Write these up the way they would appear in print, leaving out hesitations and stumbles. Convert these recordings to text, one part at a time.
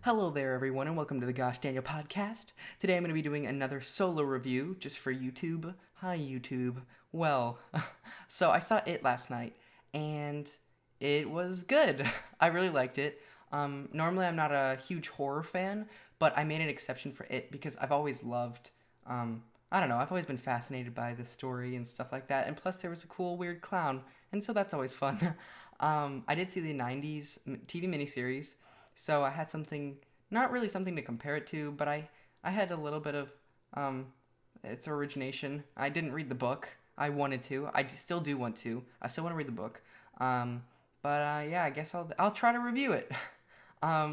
Hello there, everyone, and welcome to the Gosh Daniel podcast. Today I'm going to be doing another solo review just for YouTube. Hi, YouTube. Well, so I saw It last night, and it was good. I really liked it. Normally, I'm not a huge horror fan, but I made an exception for It because I've always loved. I don't know, I've always been fascinated by the story and stuff like that, and plus, there was a cool, weird clown, and so that's always fun. I did see the 90s TV miniseries. So I had something, not really something to compare it to, but I had a little bit of um, its origination. I didn't read the book. I wanted to. Still do want to. I still want to read the book. Um, but yeah, I guess I'll try to review it.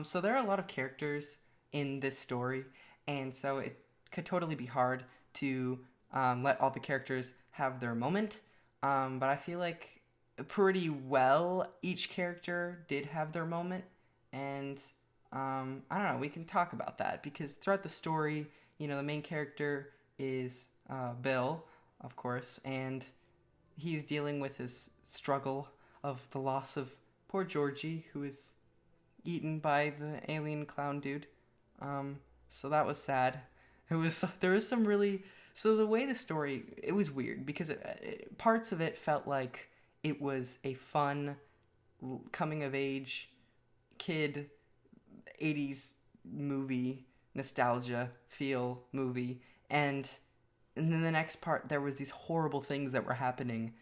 So there are a lot of characters in this story, and so it could totally be hard to let all the characters have their moment. But I feel like pretty well each character did have their moment, and I don't know, we can talk about that because throughout the story, the main character is Bill, of course, and he's dealing with his struggle of the loss of poor Georgie, who is eaten by the alien clown dude. So that was sad. There was some really, so the way the story, it was weird because parts of it felt like it was a fun coming of age kid 80s movie nostalgia feel movie, and then the next part there was these horrible things that were happening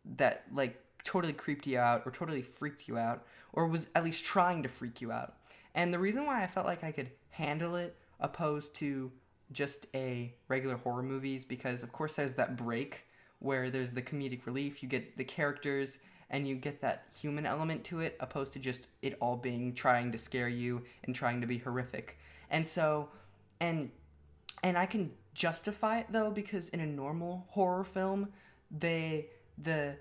that like totally creeped you out or totally freaked you out or was at least trying to freak you out. And the reason why I felt like I could handle it opposed to just a regular horror movies, because of course there's that break where there's the comedic relief, you get the characters and you get that human element to it opposed to just it all being trying to scare you and trying to be horrific. And so and and I can justify it though, because in a normal horror film, they the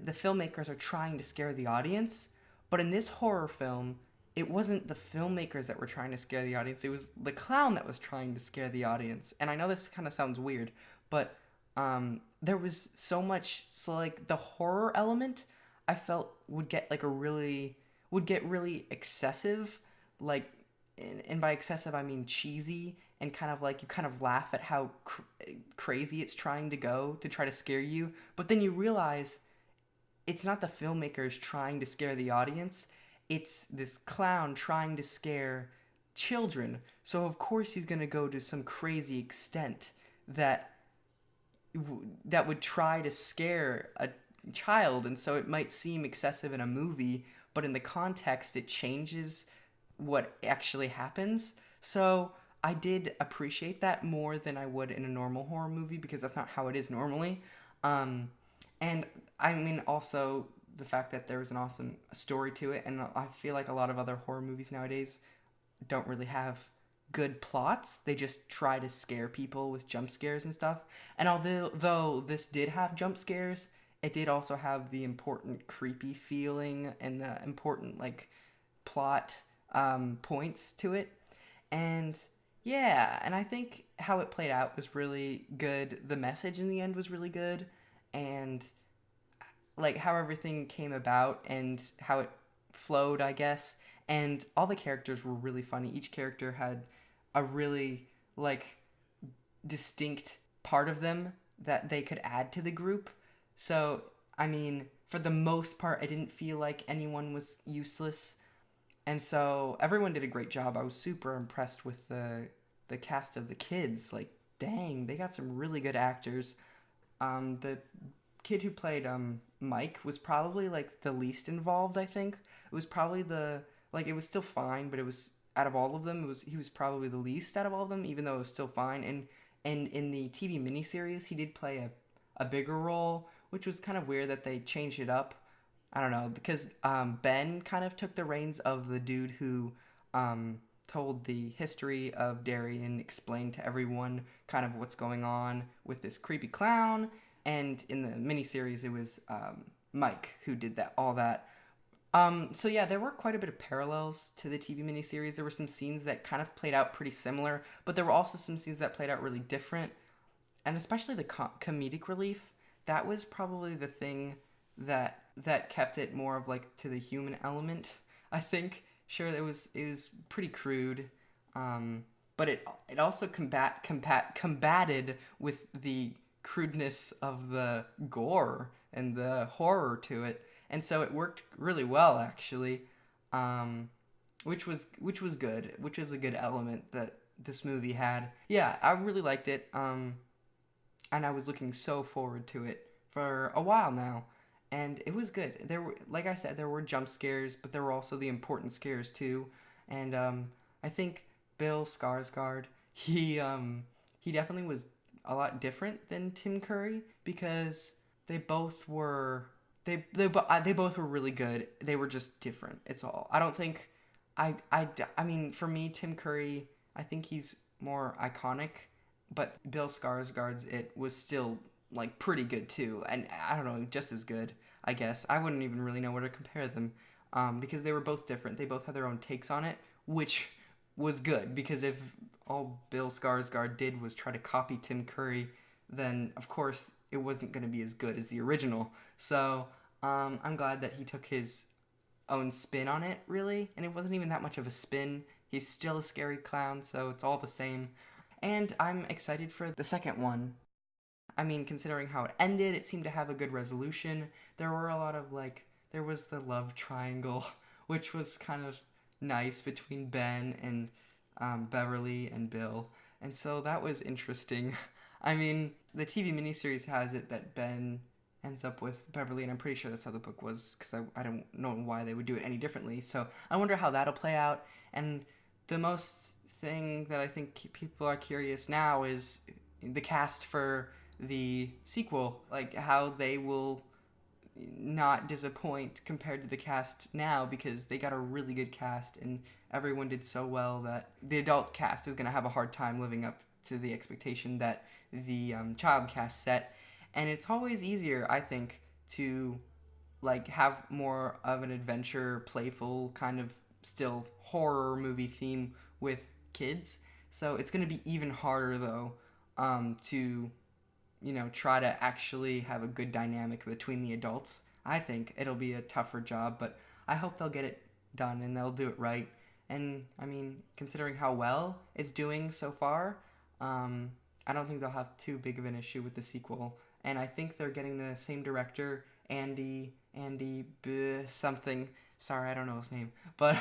filmmakers are trying to scare the audience, but in this horror film, it wasn't the filmmakers that were trying to scare the audience. It was the clown that was trying to scare the audience. And I know this kind of sounds weird, but there was so much. So like the horror element, I felt would get really excessive, like, and by excessive I mean cheesy, and kind of like you kind of laugh at how crazy it's trying to go to try to scare you, but then you realize it's not the filmmakers trying to scare the audience. It's this clown trying to scare children. So of course he's going to go to some crazy extent that that would try to scare a child, and so it might seem excessive in a movie, but in the context it changes what actually happens. So I did appreciate that more than I would in a normal horror movie, because that's not how it is normally. Um, and I mean, also the fact that there was an awesome story to it, and I feel like a lot of other horror movies nowadays don't really have good plots. They just try to scare people with jump scares and stuff. And although this did have jump scares, it did also have the important creepy feeling and the important like plot points to it. And yeah, and I think how it played out was really good. The message in the end was really good, and like how everything came about and how it flowed, I guess. And all the characters were really funny. Each character had a really like distinct part of them that they could add to the group. So, I mean, for the most part, I didn't feel like anyone was useless. And so everyone did a great job. I was super impressed with the cast of the kids. Like, dang, they got some really good actors. The kid who played Mike was probably like the least involved. I think it was probably the like it was still fine, but it was out of all of them, he was probably the least out of all of them, even though it was still fine. And in the TV miniseries, he did play a bigger role, which was kind of weird that they changed it up. I don't know, because Ben kind of took the reins of the dude who told the history of Derry and explained to everyone kind of what's going on with this creepy clown. And in the miniseries, it was Mike who did all that. So yeah, there were quite a bit of parallels to the TV miniseries. There were some scenes that kind of played out pretty similar, but there were also some scenes that played out really different. And especially the comedic relief, that was probably the thing that kept it more of like to the human element, I think. Sure, it was pretty crude, but it also combated with the crudeness of the gore and the horror to it, and so it worked really well actually, um, which was good, which is a good element that this movie had. Yeah, I really liked it, and I was looking so forward to it for a while now. And it was good. There were, like I said, there were jump scares, but there were also the important scares too. And I think Bill Skarsgård, he definitely was a lot different than Tim Curry because they both were they both were really good. They were just different. It's all. I don't think I mean for me Tim Curry, I think he's more iconic, but Bill Skarsgård's it was still like pretty good too, and I don't know, just as good. I guess I wouldn't even really know where to compare them, because they were both different. They both had their own takes on it, which was good because if all Bill Skarsgård did was try to copy Tim Curry, then of course it wasn't going to be as good as the original. So I'm glad that he took his own spin on it, really, and it wasn't even that much of a spin. He's still a scary clown, so it's all the same. And I'm excited for the second one. I mean, considering how it ended, it seemed to have a good resolution. There were a lot of, like, there was the love triangle, which was kind of nice between Ben and Beverly and Bill. And so that was interesting. I mean, the TV miniseries has it that Ben ends up with Beverly, and I'm pretty sure that's how the book was, because I don't know why they would do it any differently. So I wonder how that'll play out. And the most thing that I think people are curious now is the cast for the sequel, like how they will not disappoint compared to the cast now, because they got a really good cast and everyone did so well that the adult cast is going to have a hard time living up to the expectation that the child cast set. And it's always easier, I think, to like have more of an adventure, playful kind of still horror movie theme with kids. So it's going to be even harder though, to try to actually have a good dynamic between the adults. I think it'll be a tougher job, but I hope they'll get it done and they'll do it right. And I mean, considering how well it's doing so far, I don't think they'll have too big of an issue with the sequel. And I think they're getting the same director, Andy something. Sorry, I don't know his name, but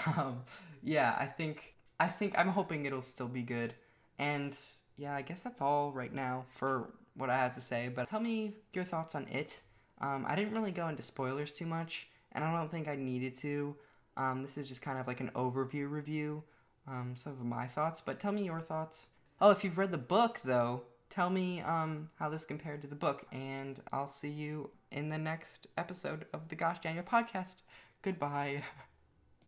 yeah, I think I'm hoping it'll still be good. And yeah, I guess that's all right now for what I had to say. But tell me your thoughts on it. I didn't really go into spoilers too much, and I don't think I needed to. This is just kind of like an overview review, some of my thoughts. But tell me your thoughts. Oh, if you've read the book, though, tell me how this compared to the book, and I'll see you in the next episode of the Gosh Daniel podcast. Goodbye.